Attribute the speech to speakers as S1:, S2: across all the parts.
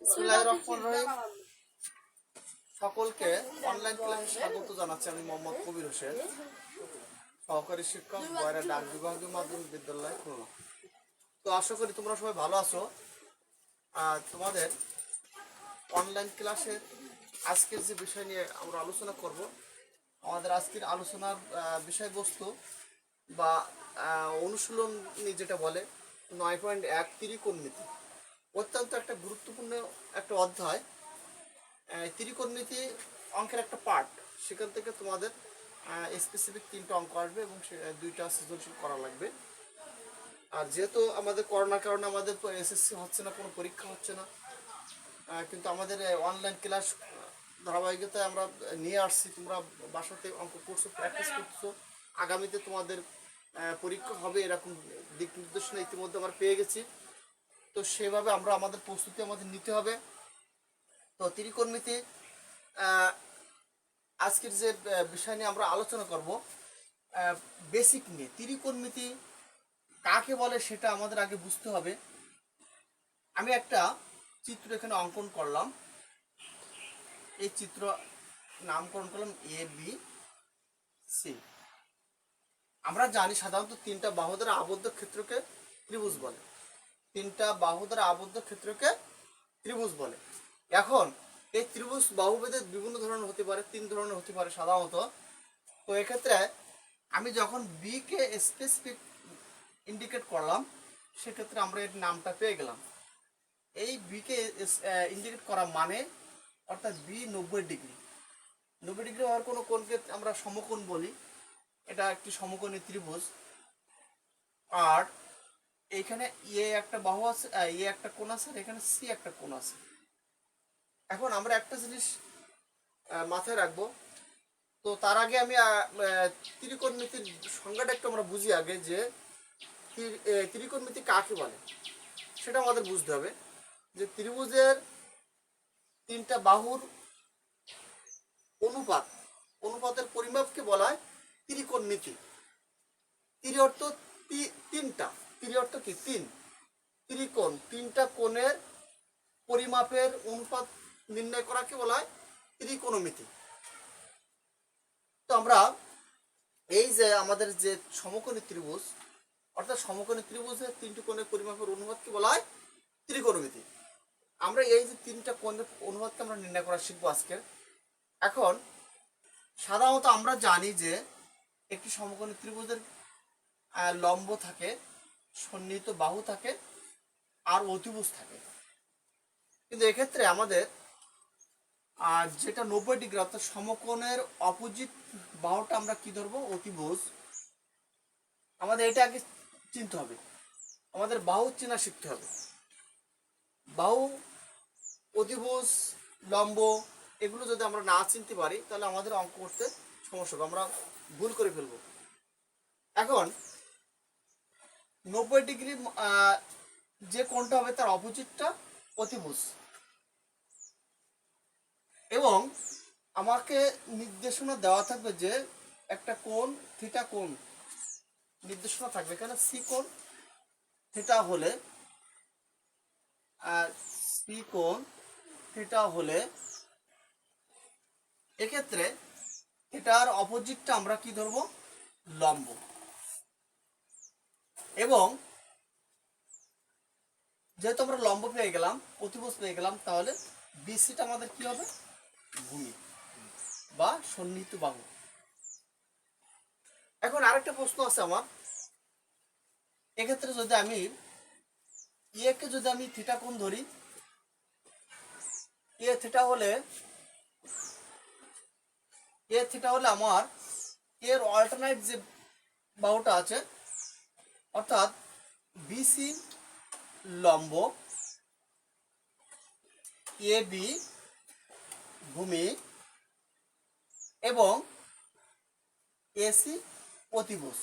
S1: বিসমিল্লাহির রহমানির রহিম। সকলকে অনলাইন ক্লাসে স্বাগত জানাচ্ছি। আমি মোহাম্মদ কবির হোসেন, সহকারী শিক্ষক, বয়রা ডাক বিভাগীয় মাধ্যমিক বিদ্যালয়, খুলনা। তো আশা করি তোমরা সবাই ভালো আছো। আর তোমাদের অনলাইন ক্লাসের আজকের যে বিষয় নিয়ে আমরা আলোচনা করব, আমাদের আজকের আলোচনার বিষয়বস্তু বা অনুশীলনী যেটা বলে 9.1 ত্রিকোণমিতি, অত্যন্ত একটা গুরুত্বপূর্ণ একটা অধ্যায়। ত্রিকোণমিতি অঙ্কের একটা পার্ট, সেখান থেকে তোমাদের স্পেসিফিক 3টা অঙ্ক আসবে এবং 2টা সৃজনশীল করা লাগবে। আর যেহেতু আমাদের করোনার কারণে আমাদের এসএসসি হচ্ছে না, কোনো পরীক্ষা হচ্ছে না, কিন্তু আমাদের অনলাইন ক্লাস ধারাবাহিকতায় আমরা নিয়ে আসছি। তোমরা বাসাতে অঙ্ক করছো, প্র্যাকটিস করছো, আগামীতে তোমাদের পরীক্ষা হবে এরকম দিক নির্দেশনা ইতিমধ্যে আমরা পেয়ে গেছি। তো সেভাবে আমরা আমাদের প্রস্তুতি আমাদের নিতে হবে। তো ত্রিকোণমিতি আজকের যে বিষয় নিয়ে আমরা আলোচনা করব, বেসিক নিয়ে ত্রিকোণমিতি কাকে বলে সেটা আমাদের আগে বুঝতে হবে। আমি একটা চিত্র এখানে অঙ্কন করলাম, এই চিত্র নামকরণ করলাম এ বি সি। আমরা জানি সাধারণত 3টা বাহু দ্বারা আবদ্ধ ক্ষেত্রকে ত্রিভুজ বলে। 3টা বাহু দ্বারা আবদ্ধ ক্ষেত্রকে ত্রিভুজ বলে। এখন এই ত্রিভুজ বাহুভেদে বিভিন্ন ধরনের হতে পারে, 3 ধরনের হতে পারে সাধারণত। তো এক্ষেত্রে আমি যখন বি কে স্পেসিফিক ইন্ডিকেট করলাম, সেক্ষেত্রে আমরা এর নামটা পেয়ে গেলাম। এই বি কে ইন্ডিকেট করা মানে অর্থাৎ বি 90 ডিগ্রি। 90 ডিগ্রি হওয়ার কোনো কোণকে আমরা সমকোণ বলি। এটা একটি সমকোণী ত্রিভুজ। আর এইখানে এ একটা বাহু আছে, এ একটা কোণ আছে, আর এখানে সি একটা কোণ আছে। এখন আমরা একটা জিনিস মাথায় রাখবো। তো তার আগে আমি ত্রিকোণমিতির সংজ্ঞাটা একটু আমরা বুঝি আগে, যে ত্রিকোণমিতি কাকে বলে সেটা আমাদের বুঝতে হবে। যে ত্রিভুজের 3টা বাহুর অনুপাতের পরিমাপকে বলা হয় ত্রিকোণমিতি। ত্রি অর্থ 3টা, ত্রি অর্থ কি 3, ত্রিকোণ 3টা কোণের পরিমাপের অনুপাত নির্ণয় করাকে বলা হয় ত্রিকোণমিতি। তো আমরা এই যে আমাদের যে সমকোণী ত্রিভুজ, অর্থাৎ সমকোণী ত্রিভুজের 3টি কোণের পরিমাপের অনুপাতকে বলা হয় ত্রিকোণমিতি। আমরা এই যে 3টা কোণের অনুপাতকে আমরা নির্ণয় করা শিখবো আজকে। এখন সাধারণত আমরা জানি যে একটি সমকোণী ত্রিভুজের লম্ব থাকে, সন্নিহিত বাহু থাকে, আর অতিভুজ থাকে। কিন্তু এক্ষেত্রে আমাদের যেটা 90 ডিগ্রি অর্থাৎ সমকোণের অপোজিট বাহুটা আমরা কি ধরবো? অতিভুজ। আমাদের এটা আগে চিনতে হবে, আমাদের বাহু চেনা শিখতে হবে। বাহু, অতিভুজ, লম্ব এগুলো যদি আমরা না চিনতে পারি তাহলে আমাদের অঙ্ক করতে সমস্যা হবে, আমরা ভুল করে ফেলবো। এখন 90 ডিগ্রি যে কোণটা হবে তার অপোজিটটা অতিভুজ, এবং আমাকে নির্দেশনা দেওয়া থাকবে যে একটা কোণ থিটা কোণ নির্দেশনা থাকবে। এখানে সি কোণ থিটা হলে সি কোণ থিটা হলে এক্ষেত্রে এটার অপোজিটটা আমরা কি ধরবো? লম্ব। এবং যেহেতু আমরা লম্ব পেয়ে গেলাম, অতিভুজ পেয়ে গেলাম, তাহলে বিসিটা আমাদের কি হবে? ভূমি বা সন্নিহিত বাহু। এখন আরেকটা প্রশ্ন আছে আমার, এক্ষেত্রে যদি আমি কে যদি আমি থিটা কোণ ধরি, এ থিটা হলে আমার এর অল্টারনেট যে বাহুটা আছে, অর্থাৎ বিসি লম্ব, এ বি ভূমি, এবং এসি অতিভুজ।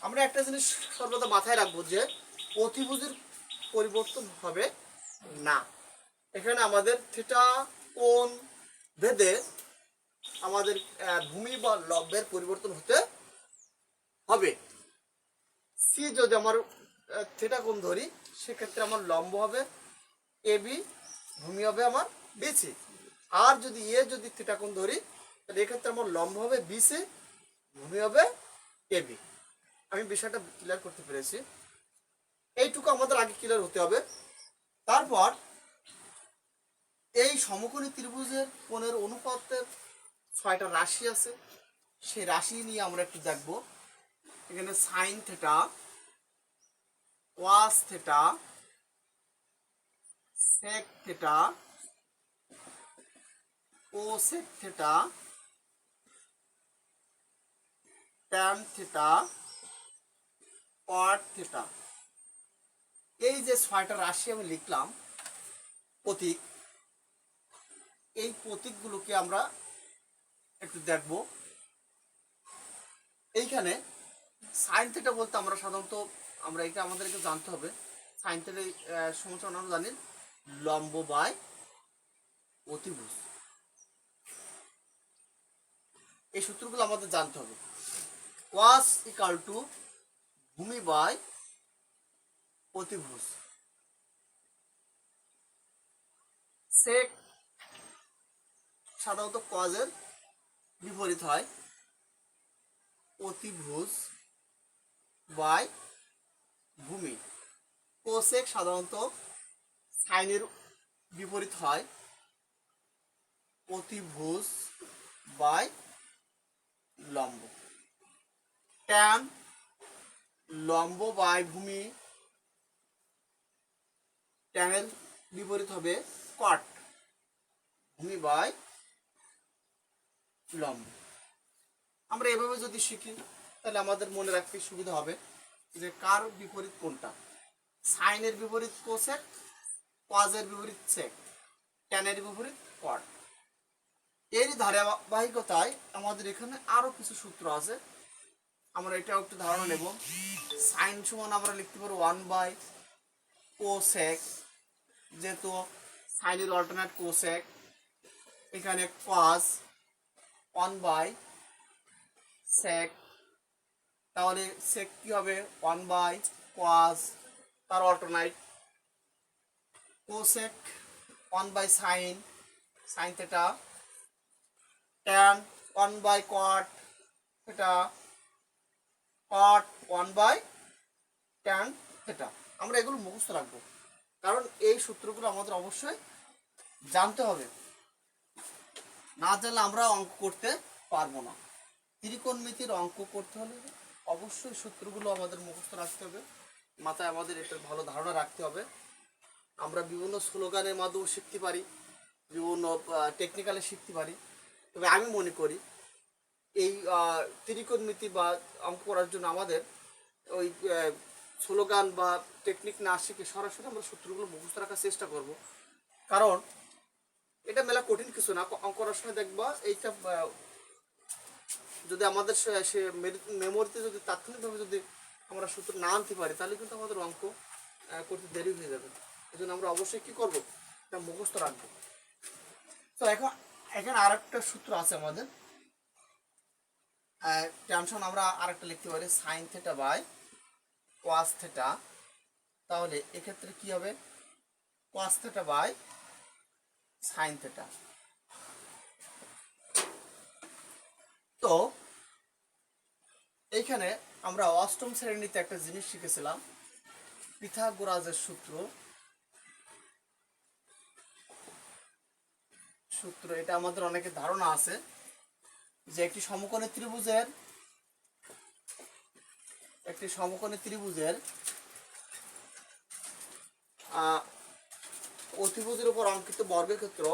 S1: আমরা একটা জিনিস সর্বদা মাথায় রাখবো, যে অতিভুজের পরিবর্তন হবে না। এখানে আমাদের থিটা কোণ ভেদে আমাদের ভূমি বা লম্বের পরিবর্তন হতে হবে। সি যদি আমার থিটা কোণ ধরি, সেক্ষেত্রে আমার লম্ব হবে এবি, ভূমি হবে আমার বিসি। আর যদি যদি থিটা কোণ ধরি তাহলে এক্ষেত্রে আমার লম্ব হবে বিসি, ভূমি হবে এবি। আমি বিষয়টা ক্লিয়ার করতে পেরেছি। এইটুকু আমাদের আগে ক্লিয়ার হতে হবে। তারপর এই সমকোণী ত্রিভুজের কোণের অনুপাতের 6টা রাশি আছে, সেই রাশি নিয়ে আমরা একটু দেখব। এখানে sine theta, cos theta, sec theta, cosec theta, tan theta, cot theta. এই যে 6টা রাশি আমি লিখলাম প্রতীক, এই প্রতীকগুলোকে আমরা একটু দেখব। এইখানে সাইন থিটা বলতে আমরা সাধারণত এটা আমাদেরকে জানতে হবে। সাইন থিটা সমস্যা আমরা জানি লম্ব বাই অতিভুজ, এই সূত্রগুলো আমাদের জানতে হবে। কোয়াস ইকাল টু ভূমি বাই অতিভুজ, সেক সাধারণত কজের বিপরীত হয়, অতিভুজ বাই ভূমি। কোসেক সাধারণত সাইনের বিপরীত হয়, অতিভুজ বাই লম্ব। ট্যান লম্ব বাই ভূমি, ট্যানের বিপরীত হবে কট, ভূমি বাই লম্ব। আমরা এভাবে যদি শিখি তাহলে আমাদের মনে রাখতে সুবিধা হবে যে কার বিপরীত কোনটা। সাইনের বিপরীত কোসেক, কজের বিপরীত সেক, ট্যানের বিপরীত কট। এরই ধারাবাহিকতায় আমাদের এখানে আরো কিছু সূত্র আছে, আমরা এটাও একটু ধারণা নেব। সাইন সমান আমরা লিখতে পারবো 1 বাই কোসেক, যেহেতু সাইনের অল্টারনেট কোসেক। এখানে কজ 1 বাই সেক, তাহলে সেক কি হবে 1 বাই কজ, তার alternate. Cosec 1 by sine, sine theta. Tan 1 by cot theta, cot 1 by tan theta. আমরা এগুলো মুখস্থ রাখবো, কারণ এই সূত্রগুলো আমাদের অবশ্যই জানতে হবে, না জানলে আমরা অঙ্ক করতে পারবো না। ত্রিকোণমিতির অঙ্ক করতে হলে অবশ্যই সূত্রগুলো আমাদের মুখস্থ রাখতে হবে, মাথায় আমাদের এটার ভালো ধারণা রাখতে হবে। আমরা বিভিন্ন স্লোগানের মাধ্যমে শিখতে পারি, বিভিন্ন টেকনিক্যালে শিখতে পারি, তবে আমি মনে করি এই ত্রিকোণমিতি বা অঙ্ক করার জন্য আমাদের ওই স্লোগান বা টেকনিক না শিখে সরাসরি আমরা সূত্রগুলো মুখস্থ রাখার চেষ্টা করব। কারণ এটা মেলা কঠিন কিছু না। অঙ্ক করার সময় দেখবা এইটা যদি আমাদের সে মেমোরিতে যদি তাৎক্ষণিকভাবে যদি আমরা সূত্র না আনতে পারি তাহলে কিন্তু আমাদের অঙ্ক করতে দেরি হয়ে যাবে। এই জন্য আমরা অবশ্যই কী করবো, এটা মুখস্থ রাখবো। তো এখানে আর একটা সূত্র আছে আমাদের, টেনশন আমরা আরেকটা লিখতে পারি সাইন থিটা বাই কোয়াস থিটা। তাহলে এক্ষেত্রে কি হবে কোয়াস থিটা বাই সাইন থিটা। তো এইখানে আমরা অষ্টম শ্রেণীতে একটা জিনিস শিখেছিলাম, পিথাগোরাসের সূত্র। এটা আমাদের অনেকের ধারণা আছে যে একটি সমকোণী ত্রিভুজের অতিভুজের উপর অঙ্কিত বর্গক্ষেত্র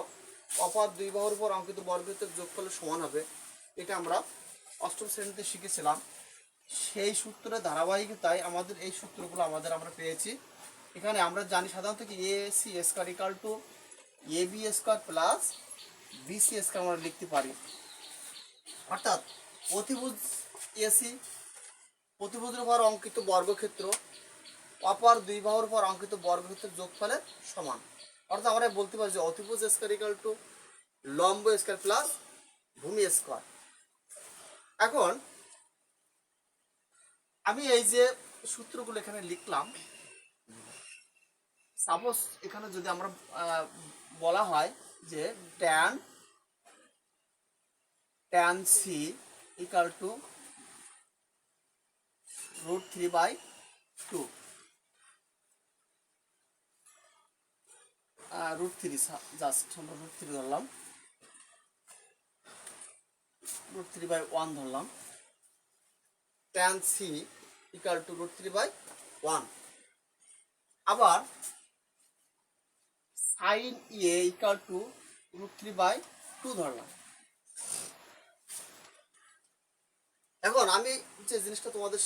S1: অপর দুই বাহুর উপর অঙ্কিত বর্গক্ষেত্রের যোগফলের সমান হবে। এটা আমরা অষ্টম শ্রেণীতে শিখেছিলাম। সেই সূত্রের ধারাবাহিকতায় আমাদের এই সূত্রগুলো আমরা পেয়েছি। এখানে আমরা জানি সাধারণত কি AC square equal two AB square plus BC square আমরা লিখতে পারি। অর্থাৎ অতিভুজের উপর অঙ্কিত বর্গক্ষেত্র অপর দুই বাহুর উপর অঙ্কিত বর্গক্ষেত্রের যোগফলের সমান। অর্থাৎ আমরা বলতে পারি যে অতিভুজ স্কয়ার ইকাল টু লম্ব স্কয়ার প্লাস ভূমি স্কয়ার। এখন আমি এই যে সূত্রগুলো এখানে লিখলাম, সাপোজ এখানে যদি আমরা বলা হয় যে tan c equal to √3/2 √3 just আমরা √3 ধরলাম, √3/1 ধরলাম, tan c ইকুয়াল টু √3/1। আবার sin a ইকুয়াল টু √3/2 ধরলাম। এখন আমি যে জিনিসটা তোমাদের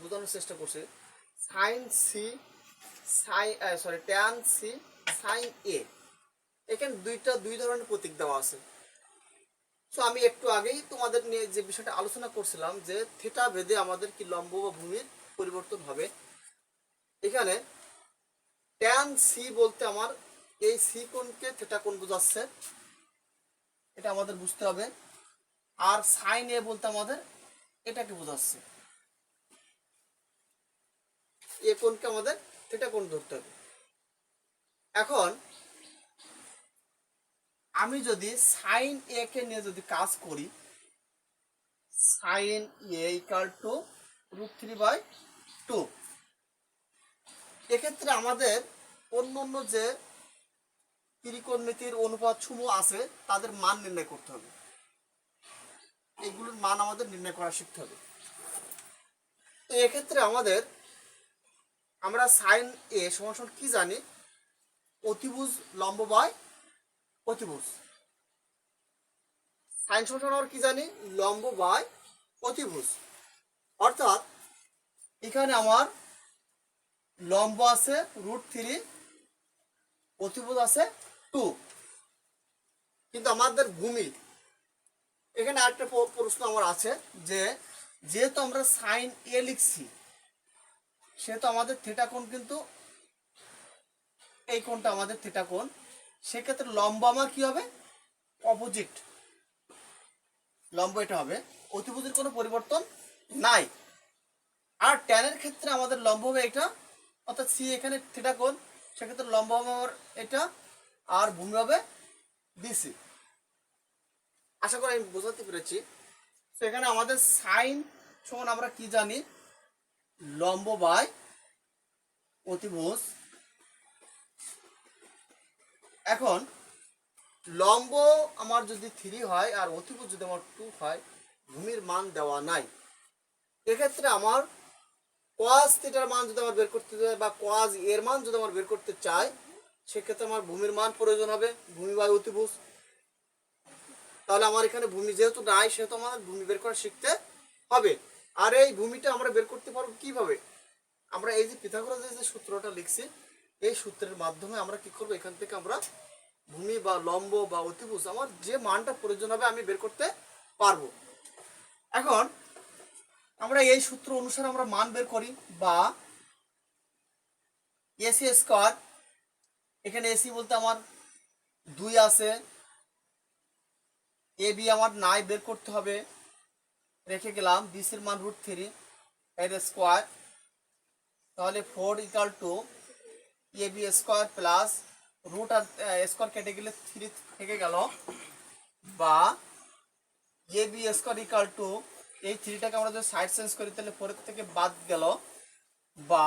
S1: বোঝানোর চেষ্টা করছি, tan c sin a, এখানে দুই ধরনের প্রতীক দেওয়া আছে। সো আমি একটু আগেই তোমাদের নিয়ে যে বিষয়টা আলোচনা করছিলাম যে থিটা ভেদে আমাদের কি লম্ব বা ভূমির পরিবর্তন হবে। এখানে tan c বলতে আমার এই সি কোণকে থিটা কোণ বোঝাচ্ছে, এটা আমাদের বুঝতে হবে। আর সাইন এ বলতে আমাদের এটাকে বোঝাচ্ছে, এ কোণকে আমাদের থিটা কোণ ধরতে হবে। এখন আমি যদি সাইন এ কে নিয়ে যদি কাজ করি, সাইন এ ইকুয়াল টু √3/2, এক্ষেত্রে আমাদের অন্য যে ত্রিকোণমিতির অনুপাত সমূহ আছে তাদের মান নির্ণয় করতে হবে, এগুলোর মান আমাদের নির্ণয় করা শিখতে হবে। তো এক্ষেত্রে আমরা সাইন এ সমান কি জানি, অতিভুজ লম্ব বাই অতিভুজ। সাইন সমান আমরা কি জানি, লম্ব বাই অতিভুজ। অর্থাৎ এখানে আমার লম্ব আছে √3, অতিভুজ আছে 2, কিন্তু আমাদের ভূমি এখানে আরেকটা প্রশ্ন আমার আছে যে যেহেতু আমরা সাইন এ লিখছি সেহেতু আমাদের থিটা কোণ কিন্তু এই কোণটা আমাদের থিটা কোণ, সেক্ষেত্রে লম্ব আমার কি হবে, অপোজিট লম্ব এটা হবে, অতিভুজের কোনো পরিবর্তন নাই। আর ট্যানের ক্ষেত্রে আমাদের লম্ব হবে এটা, অর্থাৎ সি এখানে থিটা কোণ, সেক্ষেত্রে লম্ব হবে আমার এটা, আর ভূমি হবে বিসি। আশা করি আমি বোঝাতে পেরেছি। তো এখানে আমাদের সাইন সমান আমরা কি জানি, লম্ব বাই অতিভুজ। এখন লম্ব আমার যদি 3 হয় আর অতিভুজ যদি আমার 2 হয়, ভূমির মান দেওয়া নাই, এক্ষেত্রে আমার cos থিটার মান যদি আমার বের করতে চাই বা cos এর মান যদি আমার বের করতে চাই, সেক্ষেত্রে আমার ভূমির মান প্রয়োজন হবে, ভূমি বাই অতিভুজ। তাহলে আমার এখানে ভূমি যেহেতু নাই সেহেতু আমাদের ভূমি বের করা শিখতে হবে। আর এই ভূমিটা আমরা বের করতে পারবো কিভাবে, আমরা এই যে পিথাগোরাসের যে সূত্রটা লিখছি এই সূত্রের মাধ্যমে আমরা কি করব, এখান থেকে আমরা ভূমি বা লম্ব বা অতিভুজ আমার যে মানটা প্রয়োজন হবে আমি বের করতে পারবো। এখন আমরা এই সূত্র অনুসারে আমরা মান বের করি, বা এসি স্কয়ার, এখানে এসি বলতে আমার 2 আছে, এ বি আমার নাই, বের করতে হবে, রেখে গেলাম, বিসির মান √3 এর স্কয়ার, তাহলে 4 equal to A B square plus root আর স্কয়ার কেটে গেলে 3 থেকে গেল, বা A B square equal to এই 3টাকে আমরা যদি সাইড চেঞ্জ করি তাহলে 4 থেকে বাদ গেল, বা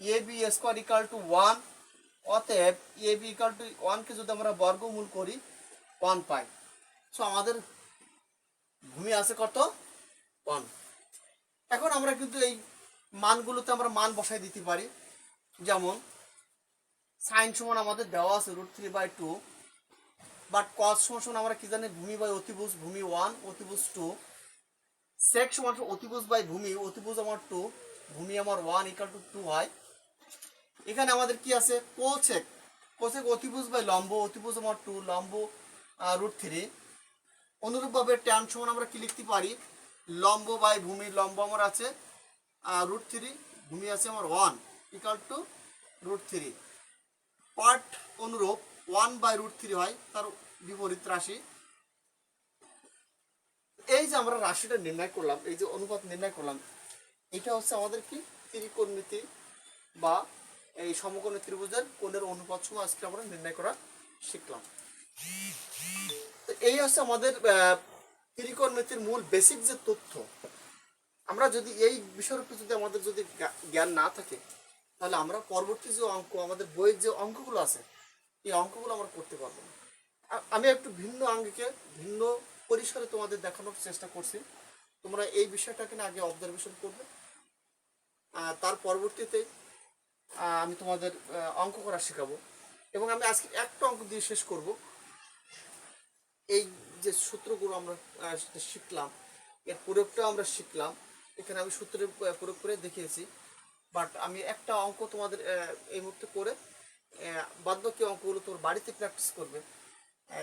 S1: A B square equal two 1, অতএব এ বি ইকুয়াল টু 1 কে যদি আমরা বর্গমূল করি 1 পাই। সো আমাদের ভূমি আছে কত, 1। এখন আমরা কিন্তু এই মানগুলোতে আমরা মান বসাই দিতে পারি, যেমন সাইন সমান আমাদের দেওয়া আছে √3/2, বাট কস সমান আমরা কি জানি, ভূমি বাই অতিভুজ, ভূমি 1 অতিভুজ 2, সেক সমান অতিভুজ বাই ভূমি, অতিভুজ আমার 2 ভূমি আমার 1 ইকুয়াল টু 2 হয়। এখানে আমাদের কি আছে, কোসেক, কোসেক অতিভুজ বাই লম্ব, অতিভুজ আমার 2 লম্ব √3। অনুরূপভাবে ট্যান সমান আমরা কি লিখতে পারি, লম্ব বাই ভূমি, লম্ব আমার আছে √3, ভূমি আছে আমার 1 ইকুয়াল টু √3। পার্ট অনুরূপ 1/√3 হয়, তার বিপরীত রাশি। এই যে আমরা রাশিটা নির্ণয় করলাম, এই যে অনুপাত নির্ণয় করলাম, এটা হচ্ছে আমাদের কি ত্রিকোণমিতি বা এই সমকোণী ত্রিভুজের কোণের অনুপাত সহ আজকে আমরা নির্ণয় করা শিখলাম। তো এই হচ্ছে আমাদের ত্রিকোণমিতির মূল বেসিক যে তথ্য। আমরা যদি এই বিষয়ের উপর যদি আমাদের যদি জ্ঞান না থাকে, তাহলে আমরা পরবর্তী যে অঙ্ক, আমাদের বইয়ের যে অঙ্কগুলো আছে, এই অঙ্কগুলো আমরা করতে পারবো না। আমি একটু ভিন্ন আঙ্গিকে ভিন্ন পরিসরে তোমাদের দেখানোর চেষ্টা করছি। তোমরা এই বিষয়টাকে না আগে অবজারভেশন করবে, তার পরবর্তীতে আমি তোমাদের অঙ্ক করা শেখাবো। এবং আমি আজকে একটা অঙ্ক দিয়ে শেষ করব। এই যে সূত্রগুলো আমরা শিখলাম, এর প্রয়োগটাও আমরা শিখলাম। এখানে আমি সূত্রের প্রয়োগ করে দেখিয়েছি, বাট আমি একটা অঙ্ক তোমাদের এই মুহূর্তে করে বাদ বাকি অঙ্কগুলো তোমার বাড়িতে প্র্যাকটিস করবে,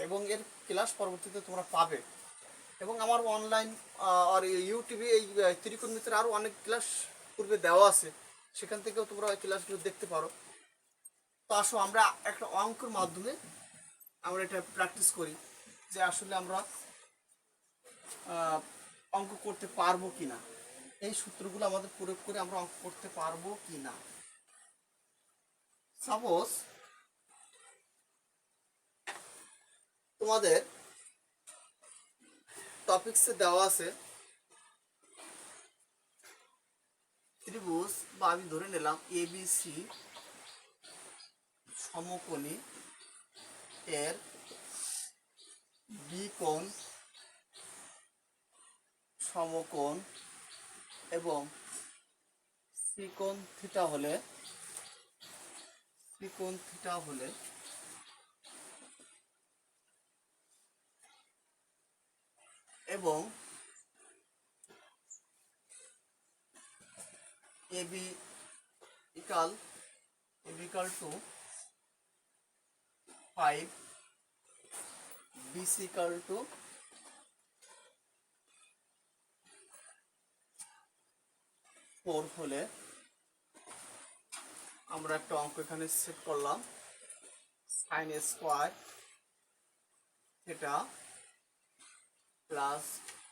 S1: এবং এর ক্লাস পরবর্তীতে তোমরা পাবে। এবং আমার অনলাইন আর ইউটিউবে এই ত্রিকোণমিতির আরও অনেক ক্লাস পূর্বে দেওয়া আছে, সেখান থেকেও তোমরা ওই ক্লাসগুলো দেখতে পারো। তো আসো আমরা একটা অঙ্কের মাধ্যমে আমরা এটা প্র্যাকটিস করি যে আসলে আমরা অঙ্ক করতে পারবো কি না, এই সূত্রগুলো আমাদের প্রয়োগ করে আমরা অঙ্ক করতে পারবো কি না। সাপোজ তোমাদের টপিকসে দেওয়া আছে ত্রিভুজ, বা আমি ধরে নিলাম ABC সমকোণী, এর বি কোণ সমকোণ এবং সি কোণ থিটা হলে এবং AB equal to 5, BC equal to 4 হলে আমরা একটা অঙ্ক এখানে সেট করলাম। Sine square theta plus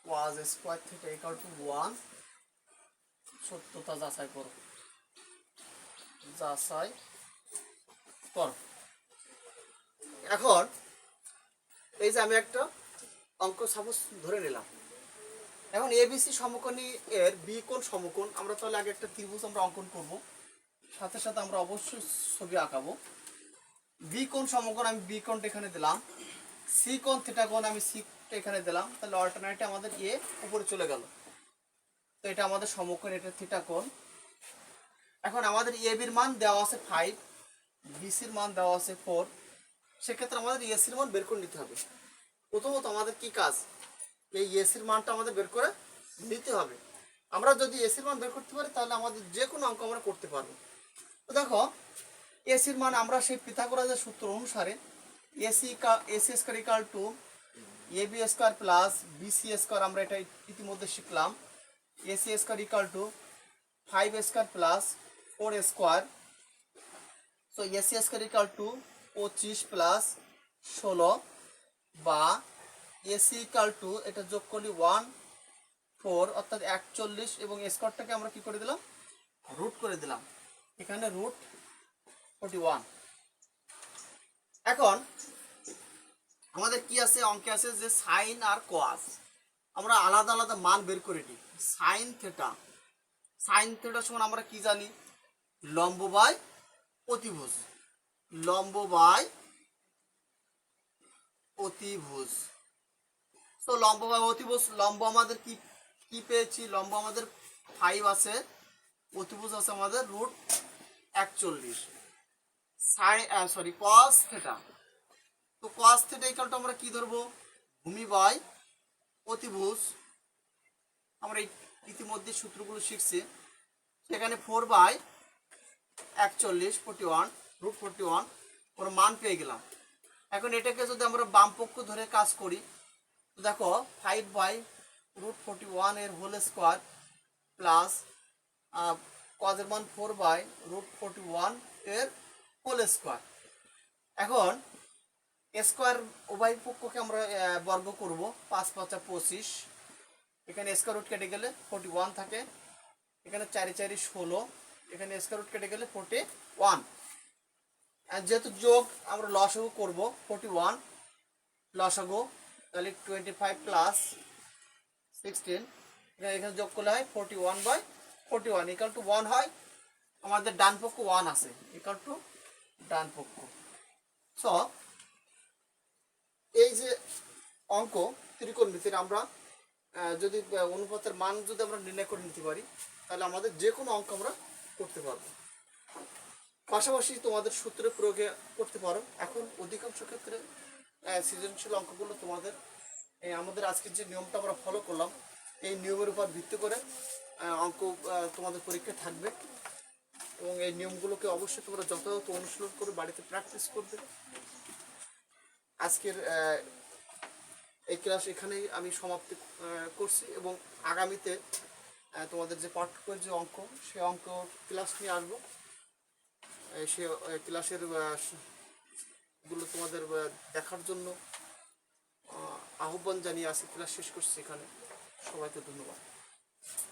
S1: cos square theta equal to 1। সত্যতা যাচাই করো। এখন এই যে আমি একটা অঙ্ক সাপোজ ধরে নিলাম। এখন ABC সমকোণী এর বি কোণ সমকোণ, আমরা তাহলে আগে একটা ত্রিভুজ আমরা অঙ্কন করব, সাথে সাথে আমরা অবশ্যই ছবি আঁকাবো। বি কোণ সমকোণ আমি বি কোণটা এখানে দিলাম, সি কোণ থিটা কোণ আমি সিটা এখানে দিলাম, তাহলে অল্টারনেটে আমাদের এ উপরে চলে গেল। তো এটা আমাদের সমকোণ, এটা থিটা কোণ। এখন আমাদের এবির মান দেওয়া আছে 5, বিসির মান দেওয়া আছে 4। সেক্ষেত্রে আমাদের এসির মান বের করে নিতে হবে। প্রথমত আমাদের কি কাজ, এই এসির মানটা আমাদের বের করে নিতে হবে। আমরা যদি এসির মান বের করতে পারি, তাহলে আমাদের যে কোনো অঙ্ক আমরা করতে পারবো। তো দেখো, এসির মান আমরা সেই পিথাগোরাসের সূত্র অনুসারে AC square equal to AB square plus BC square, আমরা এটা ইতিমধ্যে শিখলাম। AC square equal to 5 square plus 4 square. So AC square equal to 25 plus 16, বা এসি ইকাল টু এটা যোগ করলে 1 4 অর্থাৎ 41, এবং স্কয়ারটাকে আমরা কি করে দিলাম, রুট করে দিলাম। এখানে রুট 41। এখন আমাদের কি আছে, অঙ্কে আছে যে সাইন আর কোয়াস, আমরা আলাদা আলাদা মান বের করে নিই। সাইন থিটা সমান আমরা কি জানি, লম্ব বাই অতিভুজ। তো লম্ব বাই অতিভুজ, লম্ব আমাদের কি পেয়েছি, লম্ব আমাদের 5 আছে, অতিভুজ আছে আমাদের রুট 41। কস থিটা, তো কস থিটা ইকাল টু আমরা কি ধরবো, ভূমি বাই অতিভুজ। আমরা ইতিমধ্যে সূত্রগুলো শিখছি। সেখানে 4/41 41 রুট 41 ওর মান পেয়ে গেলাম। এখন এটাকে যদি আমরা বাম পক্ষ ধরে কাজ করি, দেখো 5/√41 এর হোল স্কোয়ার প্লাস কজের মান 4/√41 এর হোল স্কোয়ার। এখন স্কোয়ার উভয় পক্ষকে আমরা বর্গ করব, 5 5 25। এখানে স্কোয়ার রুট কেটে গেলে 41 থাকে, এখানে 4 4 16, এখানে স্কোয়ার রুট কেটে গেলে 1, যেহেতু যোগ আমরা লসাগু করব 41 লসাগু, তাহলে 25 প্লাস 16 এখানে যোগ করলে হয় 41/41 ইকুয়াল টু 1 হয়। আমাদের ডান পক্ষ 1 আছে, ইকুয়াল টু ডান পক্ষ। সো এই যে অঙ্ক ত্রিকোণমিতির আমরা যদি অনুপাতের মান যদি আমরা নির্ণয় করে নিতে পারি, তাহলে আমাদের যে কোনো অঙ্ক আমরা করতে পারবো। পাশাপাশি তোমাদের সূত্রের প্রয়োগে করতে পারো। এখন অধিকাংশ ক্ষেত্রে সৃজনশীল অঙ্কগুলো তোমাদের আমাদের আজকের যে নিয়মটা আমরা ফলো করলাম, এই নিয়মের উপর ভিত্তি করে অঙ্ক তোমাদের পরীক্ষায় থাকবে, এবং এই নিয়মগুলোকে অবশ্যই তোমরা যথাযথ অনুশীলন করে বাড়িতে প্র্যাকটিস করবে। আজকের এই ক্লাস এখানেই আমি সমাপ্তি করছি, এবং আগামীতে তোমাদের যে পাঠ্যক্রমের যে অঙ্ক, সেই অঙ্ক ক্লাস নিয়ে আসবো। সে ক্লাসের গুলো তোমাদের দেখার জন্য আহ্বান জানিয়ে আজকে ক্লাস শেষ করছি এখানে। সবাইকে ধন্যবাদ।